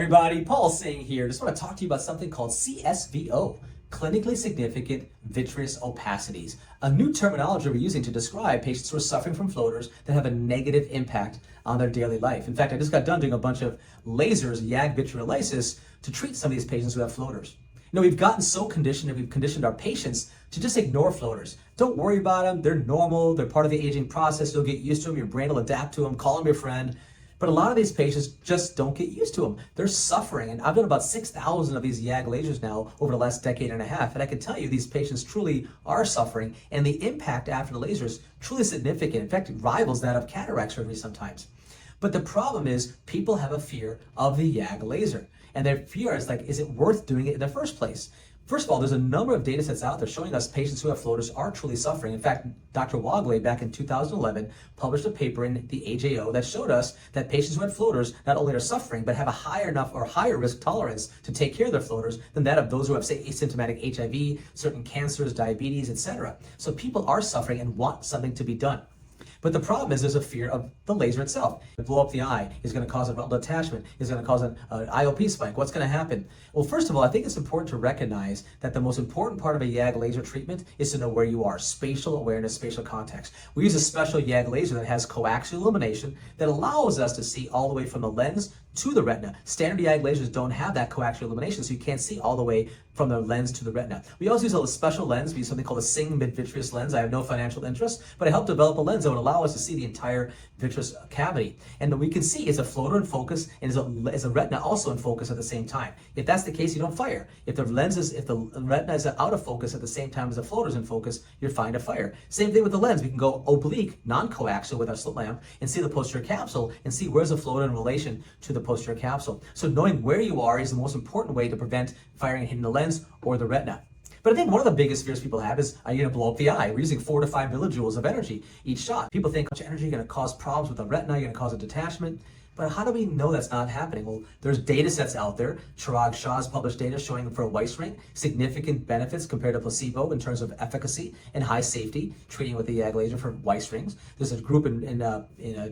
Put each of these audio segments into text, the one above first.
everybody, Paul Singh here. Just want to talk to you about something called CSVO, clinically significant vitreous opacities, a new terminology we're using to describe patients who are suffering from floaters that have a negative impact on their daily life. In fact, I just got done doing a bunch of lasers, YAG vitreolysis, to treat some of these patients who have floaters. You know, we've gotten so conditioned and we've conditioned our patients to just ignore floaters. Don't worry about them. They're normal. They're part of the aging process. You'll get used to them. Your brain will adapt to them. Call them your friend. But a lot of these patients just don't get used to them. They're suffering. And I've done about 6,000 of these YAG lasers now over the last decade and a half. And I can tell you these patients truly are suffering. And the impact after the laser is truly significant. In fact, it rivals that of cataract surgery sometimes. But the problem is people have a fear of the YAG laser. And their fear is like, is it worth doing it in the first place? First of all, there's a number of data sets out there showing us patients who have floaters are truly suffering. In fact, Dr. Wagley back in 2011 published a paper in the AJO that showed us that patients who had floaters not only are suffering, but have a higher risk tolerance to take care of their floaters than that of those who have, say, asymptomatic HIV, certain cancers, diabetes, etc. So people are suffering and want something to be done. But the problem is there's a fear of the laser itself. It blow up the eye, is going to cause a retinal detachment, is going to cause an IOP spike. What's going to happen? Well, first of all, I think it's important to recognize that the most important part of a YAG laser treatment is to know where you are, spatial awareness, spatial context. We use a special YAG laser that has coaxial illumination that allows us to see all the way from the lens to the retina. Standard YAG lasers don't have that coaxial illumination, so you can't see all the way from the lens to the retina. We also use a special lens. We use something called a Singh mid-vitreous lens. I have no financial interest, but I helped develop a lens that would allow us to see the entire vitreous cavity. And we can see is a floater in focus and is a retina also in focus at the same time. If that's the case, you don't fire. If the retina is out of focus at the same time as the floater is in focus, you're fine to fire. Same thing with the lens. We can go oblique, non-coaxial with our slit lamp and see the posterior capsule and see where's the floater in relation to the posterior capsule. So knowing where you are is the most important way to prevent firing and hitting the lens or the retina. But I think one of the biggest fears people have is, are you going to blow up the eye? We're using 4 to 5 millijoules of energy each shot. People think, how much energy is going to cause problems with the retina, you're going to cause a detachment. But how do we know that's not happening? Well, there's data sets out there. Chirag Shah's published data showing for a Weiss ring significant benefits compared to placebo in terms of efficacy and high safety treating with the YAG laser for Weiss rings. There's a group in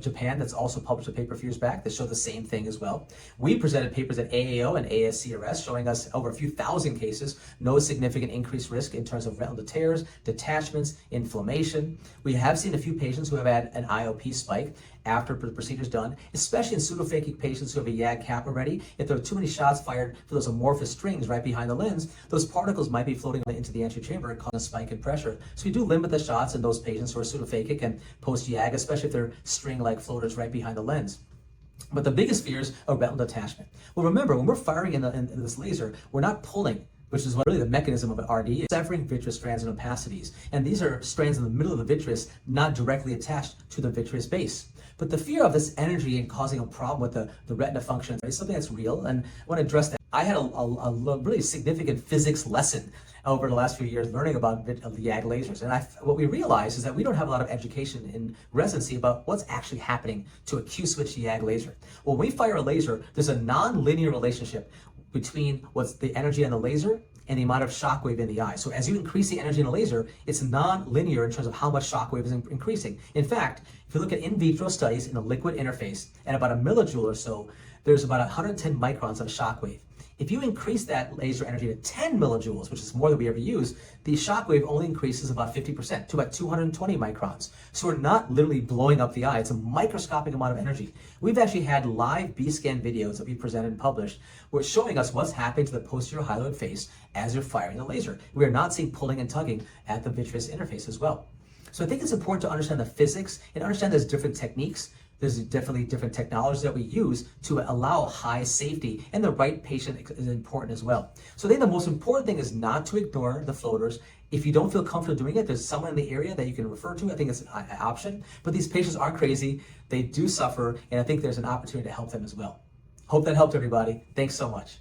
Japan that's also published a paper a few years back that showed the same thing as well. We presented papers at AAO and ASCRS showing us over a few thousand cases, no significant increased risk in terms of retinal tears, detachments, inflammation. We have seen a few patients who have had an IOP spike after the procedure's done, especially in pseudophakic patients who have a YAG cap already. If there are too many shots fired for those amorphous strings right behind the lens, those particles might be floating into the anterior chamber and cause a spike in pressure. So we do limit the shots in those patients who are pseudophakic and post-YAG, especially if they're string-like floaters right behind the lens. But the biggest fears are retinal detachment. Well, remember, when we're firing in this laser, we're not pulling, which is what really the mechanism of an RD is, severing vitreous strands and opacities. And these are strands in the middle of the vitreous, not directly attached to the vitreous base. But the fear of this energy and causing a problem with the retina function is something that's real, and I want to address that. I had a really significant physics lesson over the last few years learning about the YAG lasers. And what we realized is that we don't have a lot of education in residency about what's actually happening to a Q-switch YAG laser. When we fire a laser, there's a non-linear relationship between what's the energy on the laser and the amount of shockwave in the eye. So as you increase the energy in the laser, it's non-linear in terms of how much shockwave is increasing. In fact, if you look at in vitro studies in the liquid interface, at about a millijoule or so, there's about 110 microns of shockwave. If you increase that laser energy to 10 millijoules, which is more than we ever use, the shockwave only increases about 50% to about 220 microns. So we're not literally blowing up the eye. It's a microscopic amount of energy. We've actually had live B-scan videos that we presented and published where it's showing us what's happening to the posterior hyaloid face as you're firing the laser. We are not seeing pulling and tugging at the vitreous interface as well. So I think it's important to understand the physics and understand there's different techniques. There's definitely different technologies that we use to allow high safety, and the right patient is important as well. So I think the most important thing is not to ignore the floaters. If you don't feel comfortable doing it, there's someone in the area that you can refer to. I think it's an option, but these patients aren't crazy. They do suffer, and I think there's an opportunity to help them as well. Hope that helped everybody. Thanks so much.